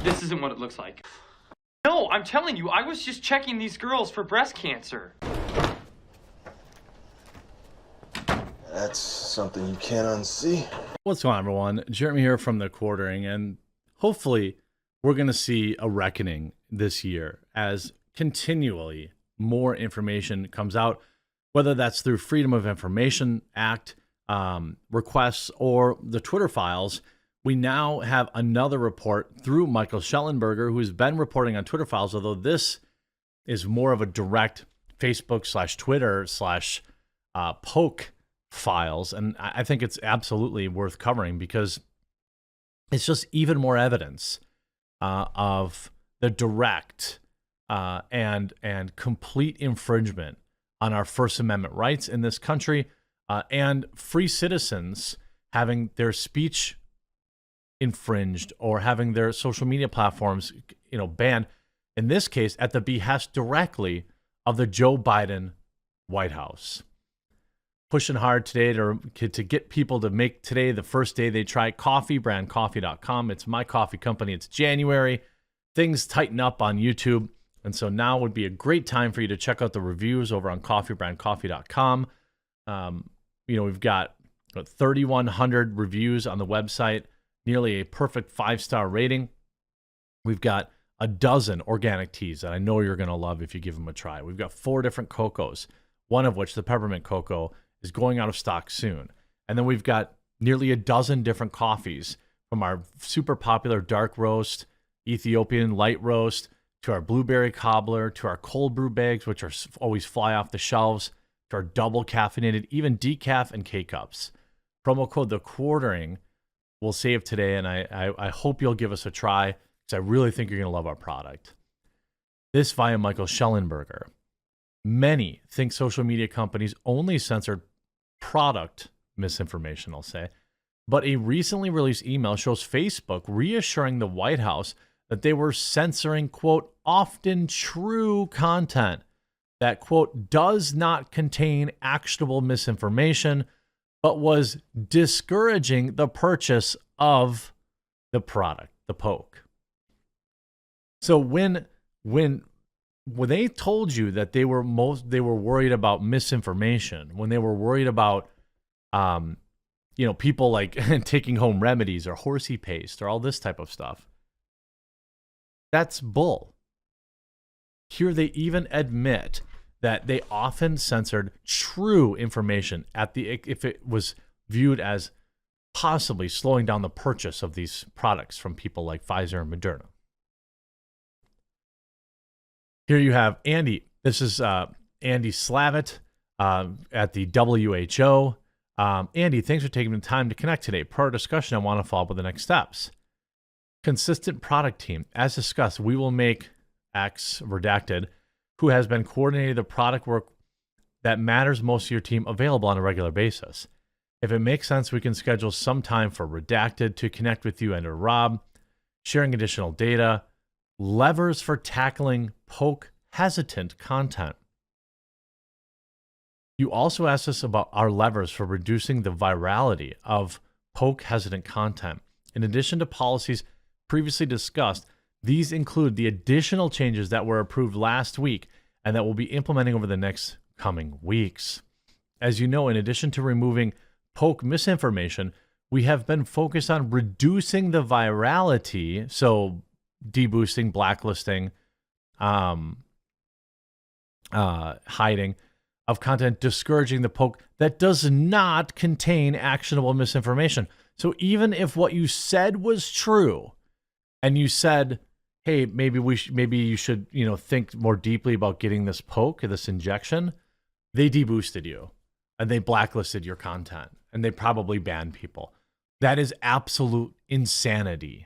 This isn't what it looks like. No, I'm telling you, I was just checking these girls for breast cancer. That's something you can't unsee. What's going on, everyone? Jeremy here from the Quartering, and hopefully we're going to see a reckoning this year as continually more information comes out, whether that's through Freedom of Information Act requests or the Twitter files. We now have another report through Michael Schellenberger, who's been reporting on Twitter files, although this is more of a direct Facebook/Twitter/poke files. And I think it's absolutely worth covering because it's just even more evidence of the direct and complete infringement on our First Amendment rights in this country, and free citizens having their speech infringed or having their social media platforms, banned, in this case at the behest directly of the Joe Biden White House. Pushing hard today to get people to make today the first day they try coffee, brandcoffee.com. It's my coffee company. It's January. Things tighten up on YouTube. And so now would be a great time for you to check out the reviews over on coffeebrandcoffee.com. We've got 3,100 reviews on the website, nearly a perfect 5-star rating. We've got a dozen organic teas that I know you're going to love if you give them a try. We've got 4 different cocos, one of which, the peppermint cocoa, is going out of stock soon. And then we've got nearly a dozen different coffees, from our super popular dark roast, Ethiopian light roast, to our blueberry cobbler, to our cold brew bags, which are always fly off the shelves, to our double caffeinated, even decaf and K-Cups. Promo code The Quartering will save today, and I hope you'll give us a try because I really think you're going to love our product. This via Michael Schellenberger. Many think social media companies only censored product misinformation, I'll say, but a recently released email shows Facebook reassuring the White House that they were censoring, quote, often true content that, quote, does not contain actionable misinformation, but was discouraging the purchase of the product, the poke. So when they told you that they were worried about misinformation, when they were worried about people like taking home remedies or horsey paste or all this type of stuff, that's bull. Here they even admit that they often censored true information if it was viewed as possibly slowing down the purchase of these products from people like Pfizer and Moderna. Here you have Andy. This is Andy Slavitt at the WHO. Andy, thanks for taking the time to connect today. Per our discussion, I want to follow up with the next steps. Consistent product team. As discussed, we will make X redacted, who has been coordinating the product work that matters most to your team, available on a regular basis. If it makes sense, we can schedule some time for redacted to connect with you and or Rob, sharing additional data, levers for tackling poke hesitant content. You also asked us about our levers for reducing the virality of poke hesitant content. In addition to policies previously discussed, these include the additional changes that were approved last week and that we'll be implementing over the next coming weeks. As you know, in addition to removing poke misinformation, we have been focused on reducing the virality, so deboosting, blacklisting, hiding of content, discouraging the poke that does not contain actionable misinformation. So even if what you said was true, and you said, hey, maybe you should, think more deeply about getting this poke, this injection, they deboosted you and they blacklisted your content and they probably banned people. That is absolute insanity.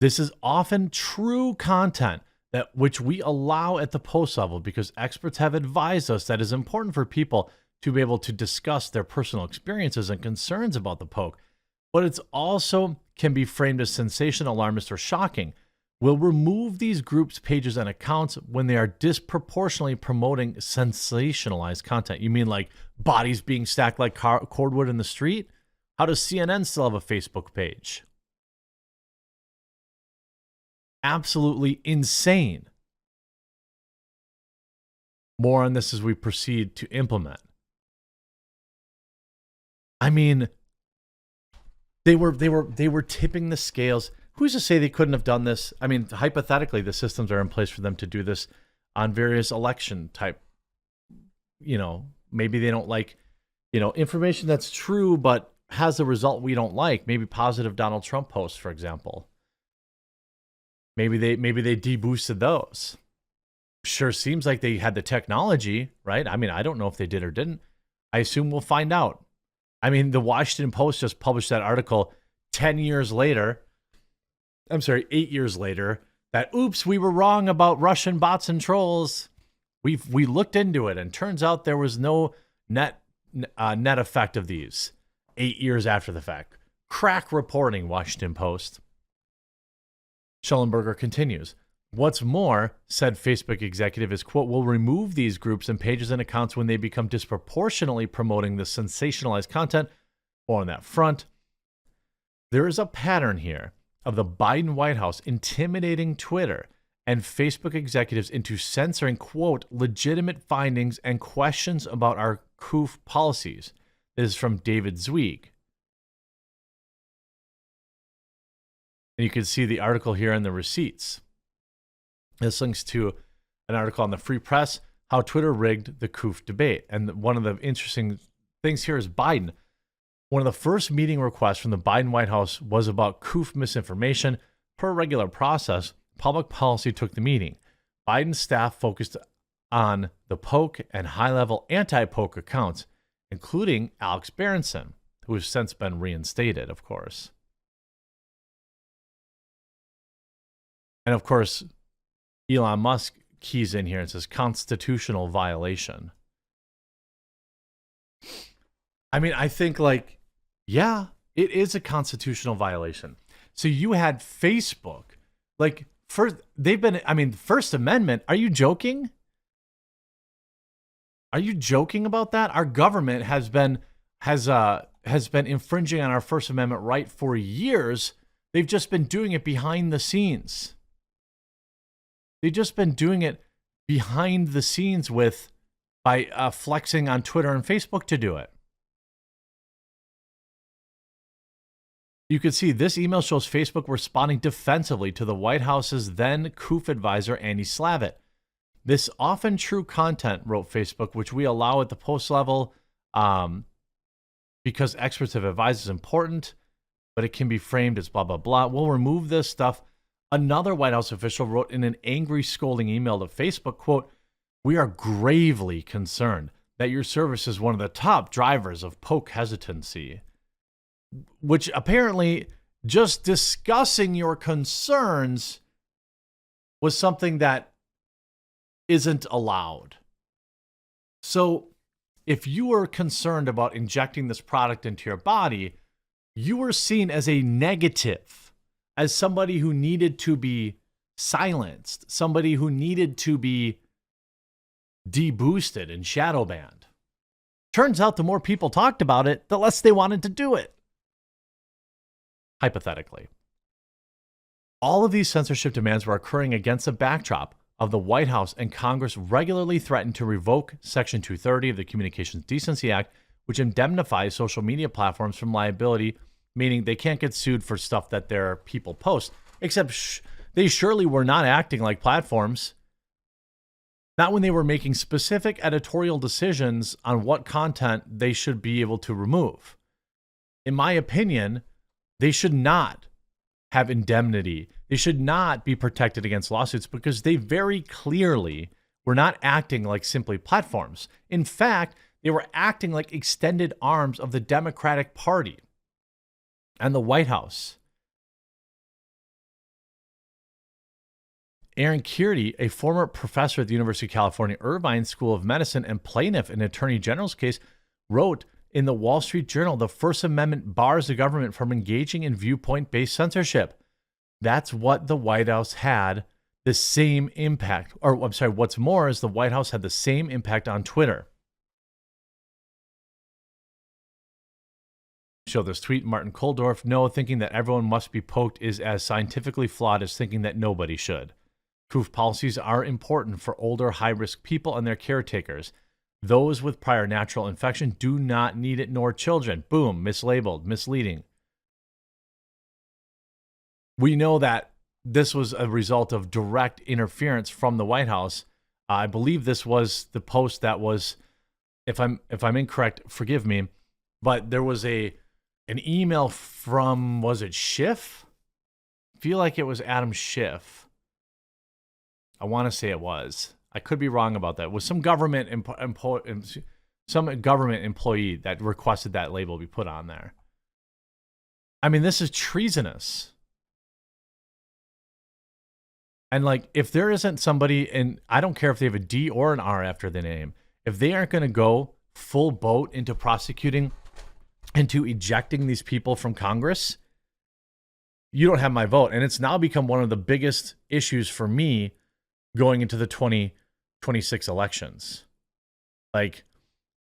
This is often true content which we allow at the post level because experts have advised us that it is important for people to be able to discuss their personal experiences and concerns about the poke. But it's also can be framed as sensation, alarmist, or shocking. We'll remove these groups, pages, and accounts when they are disproportionately promoting sensationalized content. You mean like bodies being stacked like cordwood in the street? How does CNN still have a Facebook page? Absolutely insane. More on this as we proceed to implement. I mean, they were tipping the scales. Who's to say they couldn't have done this? I mean, hypothetically, the systems are in place for them to do this on various election type, maybe they don't like, information that's true but has a result we don't like. Maybe positive Donald Trump posts, for example. Maybe they deboosted those. Sure seems like they had the technology, right? I mean, I don't know if they did or didn't. I assume we'll find out. I mean, the Washington Post just published that article 8 years later, that, oops, we were wrong about Russian bots and trolls. We looked into it, and turns out there was no net effect of these 8 years after the fact. Crack reporting, Washington Post. Schellenberger continues. What's more, said Facebook executive, is, quote, we'll remove these groups and pages and accounts when they become disproportionately promoting the sensationalized content. Or on that front, there is a pattern here of the Biden White House intimidating Twitter and Facebook executives into censoring, quote, legitimate findings and questions about our COOF policies. This is from David Zweig. And you can see the article here in the receipts. This links to an article on the Free Press, how Twitter rigged the COOF debate. And one of the interesting things here is Biden. One of the first meeting requests from the Biden White House was about COOF misinformation. Per regular process, public policy took the meeting. Biden's staff focused on the poke and high-level anti-poke accounts, including Alex Berenson, who has since been reinstated, of course. And of course, Elon Musk keys in here and says constitutional violation. I mean, I think yeah, it is a constitutional violation. So you had Facebook, First Amendment. Are you joking? Are you joking about that? Our government has been infringing on our First Amendment right for years. They've just been doing it behind the scenes. They've just been doing it behind the scenes by flexing on Twitter and Facebook to do it. You can see this email shows Facebook responding defensively to the White House's then COOF advisor, Andy Slavitt. This often true content, wrote Facebook, which we allow at the post level because experts have advised is important, but it can be framed as blah, blah, blah. We'll remove this stuff. Another White House official wrote in an angry, scolding email to Facebook, quote, we are gravely concerned that your service is one of the top drivers of poke hesitancy, which apparently just discussing your concerns was something that isn't allowed. So if you were concerned about injecting this product into your body, you were seen as a negative, as somebody who needed to be silenced, somebody who needed to be deboosted and shadow banned. Turns out the more people talked about it, the less they wanted to do it. Hypothetically. All of these censorship demands were occurring against the backdrop of the White House and Congress regularly threatened to revoke Section 230 of the Communications Decency Act, which indemnifies social media platforms from liability, meaning they can't get sued for stuff that their people post, except they surely were not acting like platforms. Not when they were making specific editorial decisions on what content they should be able to remove. In my opinion, they should not have indemnity. They should not be protected against lawsuits because they very clearly were not acting like simply platforms. In fact, they were acting like extended arms of the Democratic Party and the White House. Aaron Kearty, a former professor at the University of California, Irvine School of Medicine and plaintiff in an attorney general's case, wrote in the Wall Street Journal, the First Amendment bars the government from engaging in viewpoint-based censorship. That's what the White House had the same impact. Or, I'm sorry, what's more is the White House had the same impact on Twitter. show this tweet. Martin Koldorf, no, thinking that everyone must be poked is as scientifically flawed as thinking that nobody should. Proof policies are important for older, high-risk people and their caretakers. Those with prior natural infection do not need it, nor children. Boom, mislabeled, misleading. We know that this was a result of direct interference from the White House. I believe this was the post that was, if I'm incorrect, forgive me, but there was an email from, was it Schiff? I feel like it was Adam Schiff. I want to say it was. I could be wrong about that. It was some government employee that requested that label be put on there. I mean, this is treasonous. And like, if there isn't somebody, and I don't care if they have a D or an R after the name, if they aren't going to go full boat into prosecuting, into ejecting these people from Congress, you don't have my vote. And it's now become one of the biggest issues for me going into the 2026 elections. Like,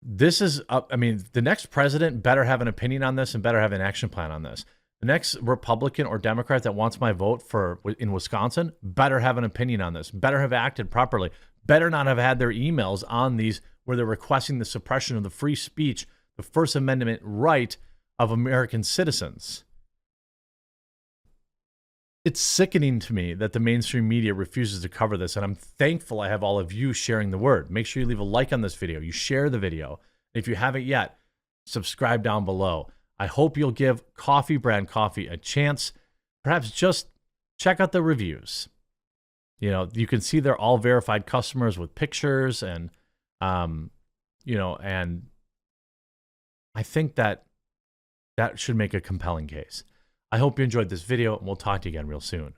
this is, I mean, the next president better have an opinion on this and better have an action plan on this. The next Republican or Democrat that wants my vote in Wisconsin better have an opinion on this, better have acted properly, better not have had their emails on these where they're requesting the suppression of the free speech, the First Amendment right of American citizens. It's sickening to me that the mainstream media refuses to cover this, and I'm thankful I have all of you sharing the word. Make sure you leave a like on this video. You share the video. If you haven't yet, subscribe down below. I hope you'll give Coffee Brand Coffee a chance. Perhaps just check out the reviews. You know, you can see they're all verified customers with pictures and, you know, and I think that should make a compelling case. I hope you enjoyed this video, and we'll talk to you again real soon.